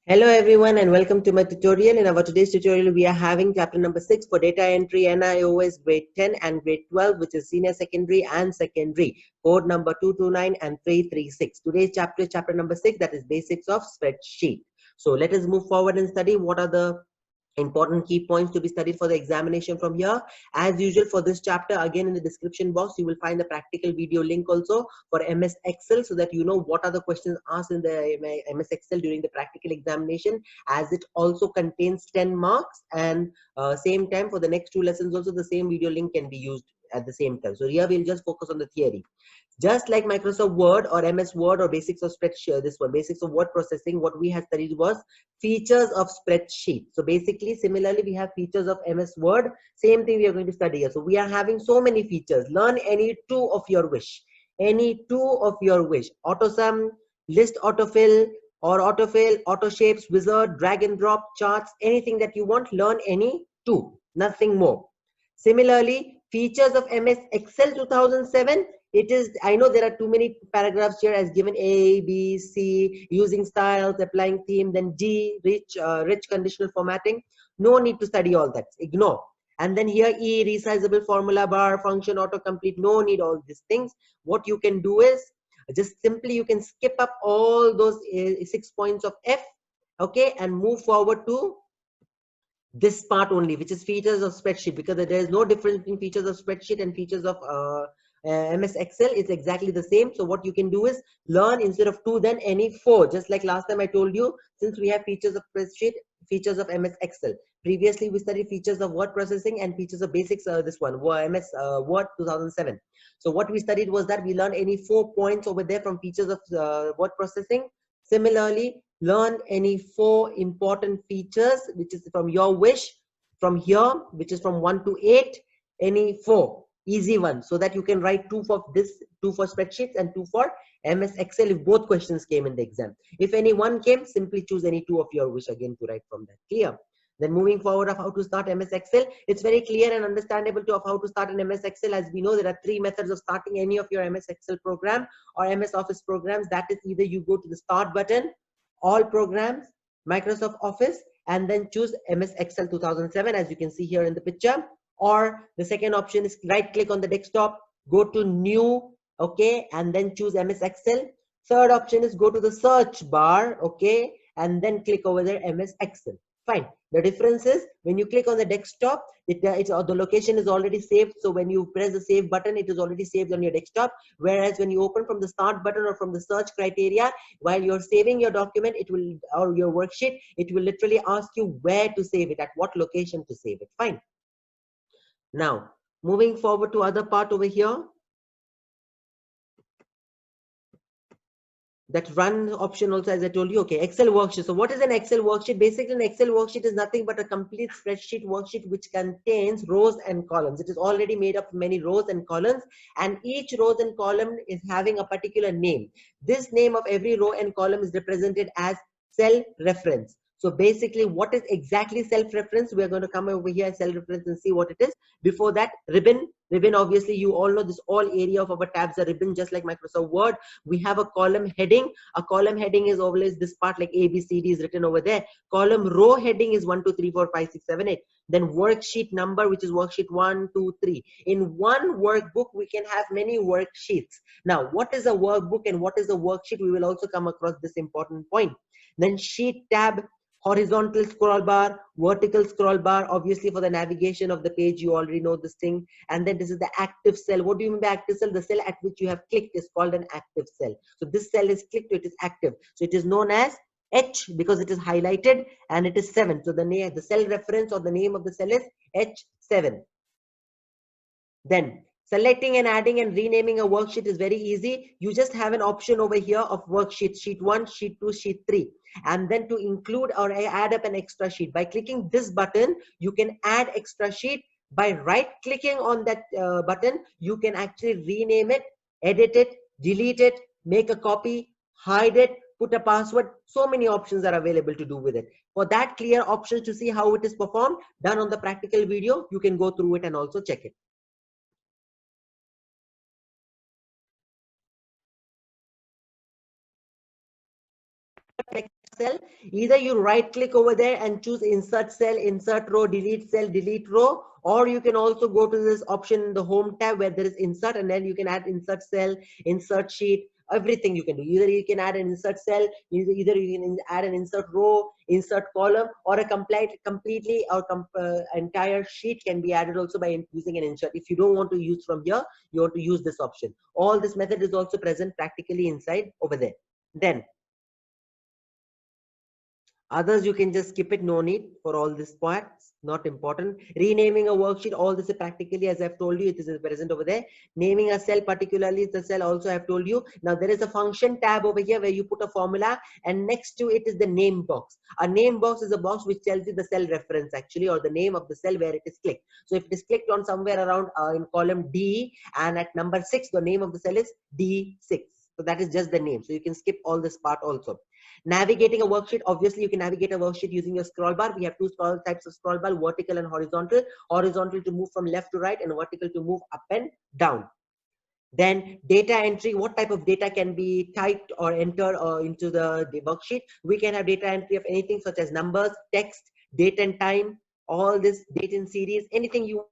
Hello everyone and welcome to my tutorial. In our today's tutorial, we are having chapter number 6 for data entry NIOS grade 10 and grade 12, which is senior secondary and secondary, code number 229 and 336. Today's chapter is chapter number 6, that is basics of spreadsheet. So let us move forward and study what are the important key points to be studied for the examination from here. As usual for this chapter, again in the description box you will find the practical video link also for MS Excel, so that you know what are the questions asked in the MS Excel during the practical examination, as it also contains 10 marks. And same time for the next 2 lessons also the same video link can be used at the same time. So here we'll just focus on the theory. Just like Microsoft Word or MS Word or basics of spreadsheet, this one basics of word processing, what we had studied was features of spreadsheet. So basically similarly we have features of MS Word, same thing we are going to study here. So we are having so many features. Learn any two of your wish, any two of your wish: auto sum, list autofill, or autofill, auto shapes, wizard, drag and drop, charts, anything that you want. Learn any two, nothing more. Similarly, features of MS Excel 2007. It is, I know there are too many paragraphs here as given: A, B, C, using styles, applying theme, then D, rich conditional formatting. No need to study all that, ignore. And then here E, resizable formula bar, function autocomplete. No need all these things. What you can do is just simply you can skip up all those 6 points of F, okay, and move forward to this part only, which is features of spreadsheet, because there is no difference between features of spreadsheet and features of MS Excel. It's exactly the same. So what you can do is learn instead of 2 then any 4, just like last time I told you. Since we have features of spreadsheet, features of MS Excel, previously we studied features of word processing and features of basics, this one MS Word 2007. So what we studied was that we learned any 4 points over there from features of word processing. Similarly, learn any 4 important features which is from your wish from here, which is from 1 to 8, any 4 easy ones, so that you can write 2 for this, 2 for spreadsheets and 2 for MS Excel if both questions came in the exam. If any one came, simply choose any 2 of your wish again to write from that. Clear? Then moving forward of how to start MS Excel, it's very clear and understandable to of how to start an MS Excel. As we know, there are 3 methods of starting any of your MS Excel program or MS Office programs. That is, either you go to the start button, all programs, Microsoft Office, and then choose MS Excel 2007, as you can see here in the picture. Or the second option is right click on the desktop, go to new, okay, and then choose MS Excel. Third option is go to the search bar, okay, and then click over there MS Excel. Fine. The difference is when you click on the desktop, the location is already saved. So when you press the save button, it is already saved on your desktop. Whereas when you open from the start button or from the search criteria, while you're saving your document, it will, or your worksheet, it will literally ask you where to save it, at what location to save it. Fine. Now moving forward to other part over here, that run option also, as I told you. Okay, Excel worksheet. So what is an Excel worksheet? Basically, an Excel worksheet is nothing but a complete spreadsheet worksheet which contains rows and columns. It is already made up of many rows and columns, and each rows and column is having a particular name. This name of every row and column is represented as cell reference. So basically, what is exactly self-reference? We're going to come over here, self-reference, and see what it is. Before that, ribbon. Ribbon, obviously, you all know this all area of our tabs are ribbon, just like Microsoft Word. We have a column heading. A column heading is always this part, like A, B, C, D is written over there. Column row heading is 1, 2, 3, 4, 5, 6, 7, 8. Then worksheet number, which is worksheet 1, 2, 3. In one workbook, we can have many worksheets. Now, what is a workbook and what is a worksheet? We will also come across this important point. Then sheet tab, horizontal scroll bar, vertical scroll bar, obviously for the navigation of the page, you already know this thing. And then this is the active cell. What do you mean by active cell? The cell at which you have clicked is called an active cell. So this cell is clicked, it is active. So it is known as H because it is highlighted, and it is 7. So the cell reference or the name of the cell is H7. Then selecting and adding and renaming a worksheet is very easy. You just have an option over here of worksheet, sheet 1, sheet 2, sheet 3. And then to include or add up an extra sheet. By clicking this button, you can add extra sheet. By right clicking on that button, you can actually rename it, edit it, delete it, make a copy, hide it, put a password. So many options are available to do with it. For that clear options to see how it is performed, done on the practical video, you can go through it and also check it. cell, either you right click over there and choose insert cell, insert row, delete row, or you can also go to this option in the home tab where there is insert, and then you can add insert cell, insert sheet, everything you can do. Either you can add an insert cell, either you can add an insert row, insert column, or a completely or entire sheet can be added also by using an insert. If you don't want to use from here, you want to use this option. All this method is also present practically inside over there. Then others you can just skip it, no need for all this parts, not important. Renaming a worksheet, all this is practically, as I've told you, it is present over there. Naming a cell, particularly the cell, also I've told you. Now there is a function tab over here where you put a formula, and next to it is the name box. A name box is a box which tells you the cell reference actually, or the name of the cell where it is clicked. So if it is clicked on somewhere around in column D, and at number 6 the name of the cell is D6, so that is just the name, so you can skip all this part also. Navigating a worksheet, obviously you can navigate a worksheet using your scroll bar. We have two types of scroll bar, vertical and horizontal. Horizontal to move from left to right, and vertical to move up and down. Then data entry, what type of data can be typed or entered into the worksheet? We can have data entry of anything such as numbers, text, date and time, all this, date and series, anything you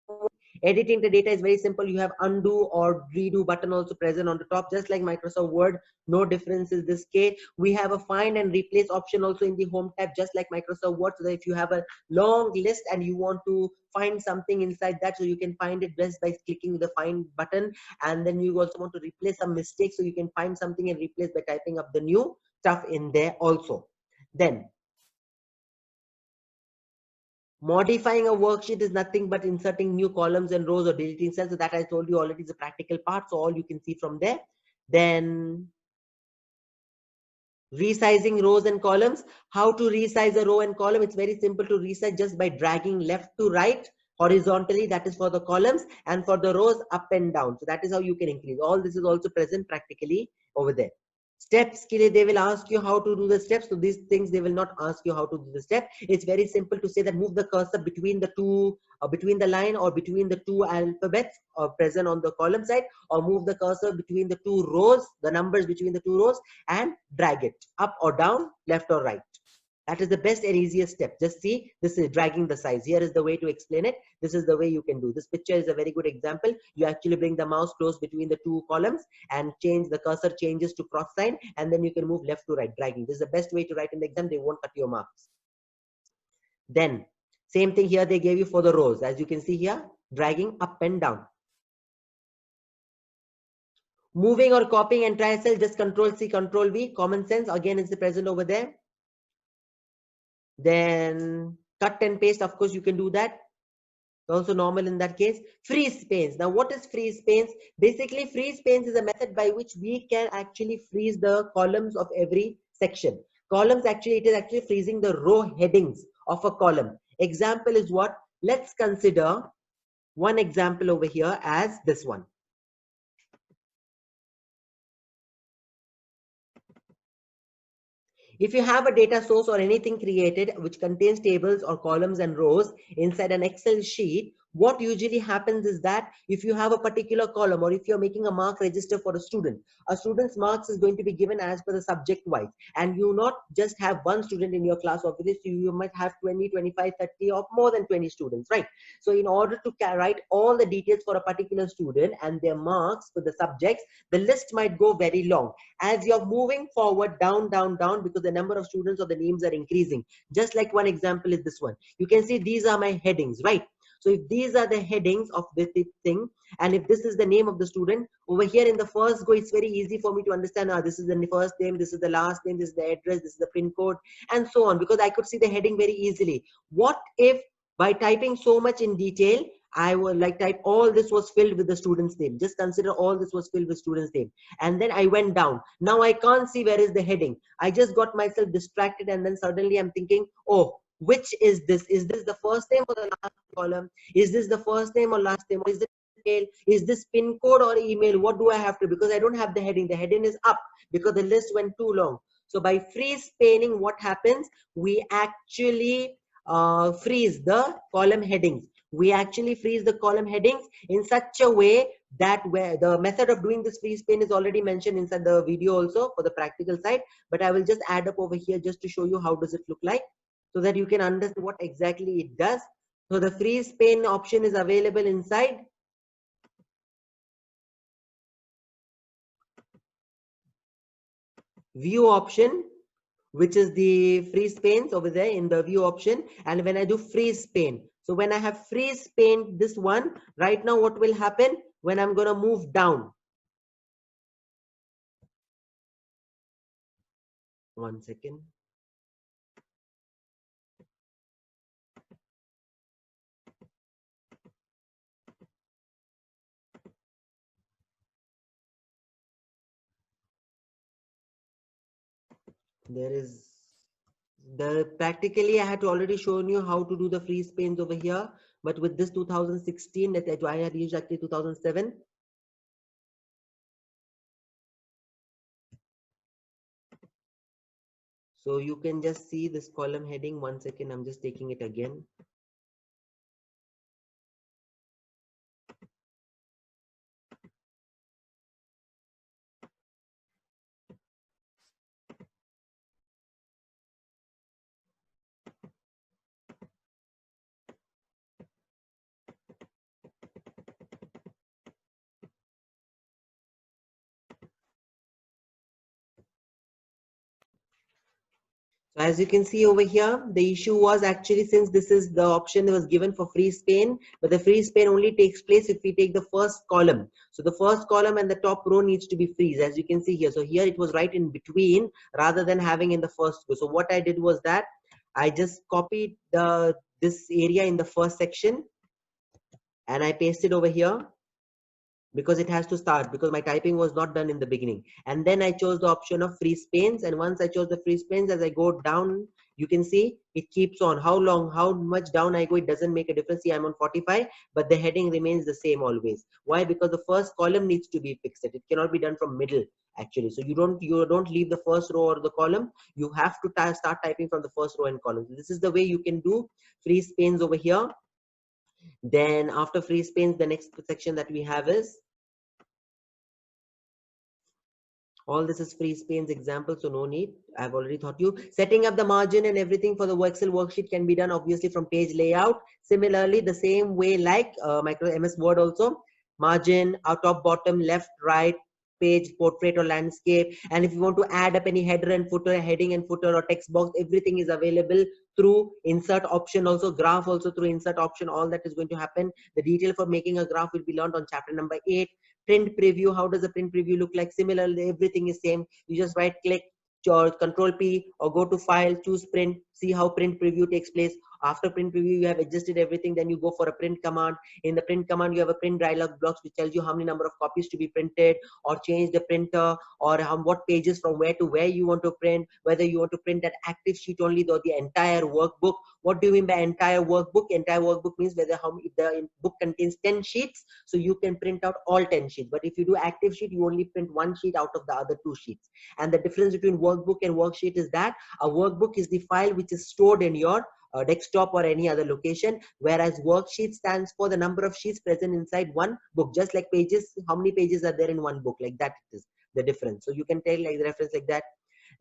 want. Editing the data is very simple. You have undo or redo button also present on the top, just like Microsoft Word. No difference in this case. We have a find and replace option also in the home tab, just like Microsoft Word. So that if you have a long list and you want to find something inside that, so you can find it just by clicking the find button. And then you also want to replace some mistakes, so you can find something and replace by typing up the new stuff in there also. Then modifying a worksheet is nothing but inserting new columns and rows or deleting cells. So that I told you already is a practical part. So all you can see from there. Then resizing rows and columns. How to resize a row and column? It's very simple to resize just by dragging left to right horizontally. That is for the columns, and for the rows up and down. So that is how you can increase. All this is also present practically over there. Steps, they will ask you how to do the steps. So these things they will not ask you how to do the step. It's very simple to say that move the cursor between the two, between the line or between the two alphabets present on the column side, or move the cursor between the two rows, the numbers between the two rows, and drag it up or down, left or right. That is the best and easiest step. Just see, this is dragging the size. Here is the way to explain it. This is the way you can do. This picture is a very good example. You actually bring the mouse close between the two columns and change the cursor changes to cross sign, and then you can move left to right, dragging. This is the best way to write in the exam. They won't cut your marks. Then same thing here they gave you for the rows. As you can see here, dragging up and down. Moving or copying entire cell, just Control C, Control V. Common sense again is present over there. Then cut and paste, of course you can do that, also normal in that case. Freeze panes. Now what is freeze panes? Basically freeze panes is a method by which we can actually freeze the columns of every section. Columns, actually it is actually freezing the row headings of a column. Example is what? Let's consider one example over here as this one. If you have a data source or anything created which contains tables or columns and rows inside an Excel sheet, what usually happens is that if you have a particular column, or if you're making a mark register for a student's marks is going to be given as per the subject wise, and you not just have one student in your class. Obviously you might have 20, 25, 30 or more than 20 students, right? So in order to write all the details for a particular student and their marks for the subjects, the list might go very long. As you're moving forward, down, because the number of students or the names are increasing. Just like one example is this one. You can see these are my headings, right? So if these are the headings of this thing, and if this is the name of the student, over here in the first go, it's very easy for me to understand, this is the first name, this is the last name, this is the address, this is the pin code, and so on, because I could see the heading very easily. What if by typing so much in detail, I would like type all this was filled with the student's name. Just consider all this was filled with student's name. And then I went down. Now I can't see where is the heading. I just got myself distracted, and then suddenly I'm thinking, oh, which is this? Is this the first name or the last column? Is this the first name or last name? Or is it email? Is this pin code or email? What do I have to? Because I don't have the heading. The heading is up because the list went too long. So by freeze paning, what happens? We actually freeze the column headings. we actually freeze the column headings in such a way that where the method of doing this freeze pane is already mentioned inside the video also for the practical side, but I will just add up over here just to show you how does it look like, so that you can understand what exactly it does. So the freeze pane option is available inside view option, which is the freeze panes over there in the view option. And when I do freeze pane, so when I have freeze pane, this one right now, what will happen when I'm going to move down? One second. There is the practically I had already shown you how to do the freeze panes over here, but with this 2016 that I had used actually 2007. So you can just see this column heading. One second, I'm just taking it again. So as you can see over here, the issue was actually, since this is the option that was given for freeze pane, but the freeze pane only takes place if we take the first column. So the first column and the top row needs to be freeze, as you can see here. So here it was right in between rather than having in the first row. So what I did was that I just copied this area in the first section and I pasted over here, because it has to start, because my typing was not done in the beginning. And then I chose the option of freeze panes, and once I chose the freeze panes, as I go down, you can see it keeps on. How long, how much down I go, it doesn't make a difference. See, I'm on 45, but the heading remains the same always. Why? Because the first column needs to be fixed. It cannot be done from middle actually. So you don't leave the first row or the column. You have to start typing from the first row and column. This is the way you can do freeze panes over here. Then after freeze panes, the next section that we have is, all this is freeze panes example, so no need. I've already taught you. Setting up the margin and everything for the Excel worksheet can be done obviously from page layout. Similarly, the same way like Microsoft MS Word also. Margin, top, bottom, left, right, page, portrait or landscape. And if you want to add up any header and footer, heading and footer or text box, everything is available through insert option, also graph also through insert option. All that is going to happen. The detail for making a graph will be learned on chapter number 8. Print preview, how does a print preview look like? Similarly, everything is same. You just right click or control P or go to file, choose print, see how print preview takes place. After print preview, you have adjusted everything, then you go for a print command. In the print command, you have a print dialog box which tells you how many number of copies to be printed, or change the printer, or what pages from where to where you want to print, whether you want to print that active sheet only or the entire workbook. What do you mean by entire workbook? Entire workbook means whether if the book contains 10 sheets, so you can print out all 10 sheets. But if you do active sheet, you only print one sheet out of the other 2 sheets. And the difference between workbook and worksheet is that a workbook is the file which is stored in your desktop or any other location, whereas worksheet stands for the number of sheets present inside one book. Just like pages, how many pages are there in one book, like that it is the difference. So you can tell like the reference like that.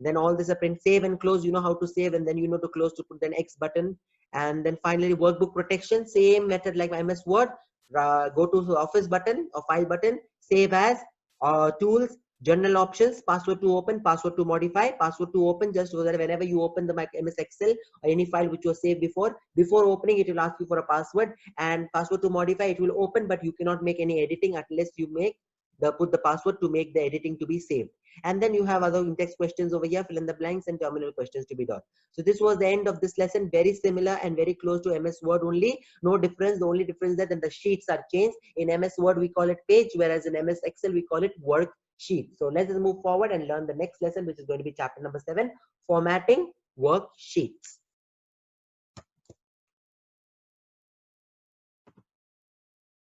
Then all this are print, save and close. You know how to save, and then you know to close, to put an X button. And then finally workbook protection, same method like MS Word. Go to the office button or file button, save as, tools, general options, password to open, password to modify, password to open, just so that whenever you open the MS Excel or any file which was saved before opening, it will ask you for a password. And password to modify, it will open, but you cannot make any editing unless you put the password to make the editing to be saved. And then you have other in-text questions over here, fill in the blanks, and terminal questions to be done. So this was the end of this lesson. Very similar and very close to MS Word only. No difference. The only difference is that the sheets are changed. In MS Word, we call it page, whereas in MS Excel, we call it worksheet. So let's move forward and learn the next lesson, which is going to be chapter number 7, formatting worksheets.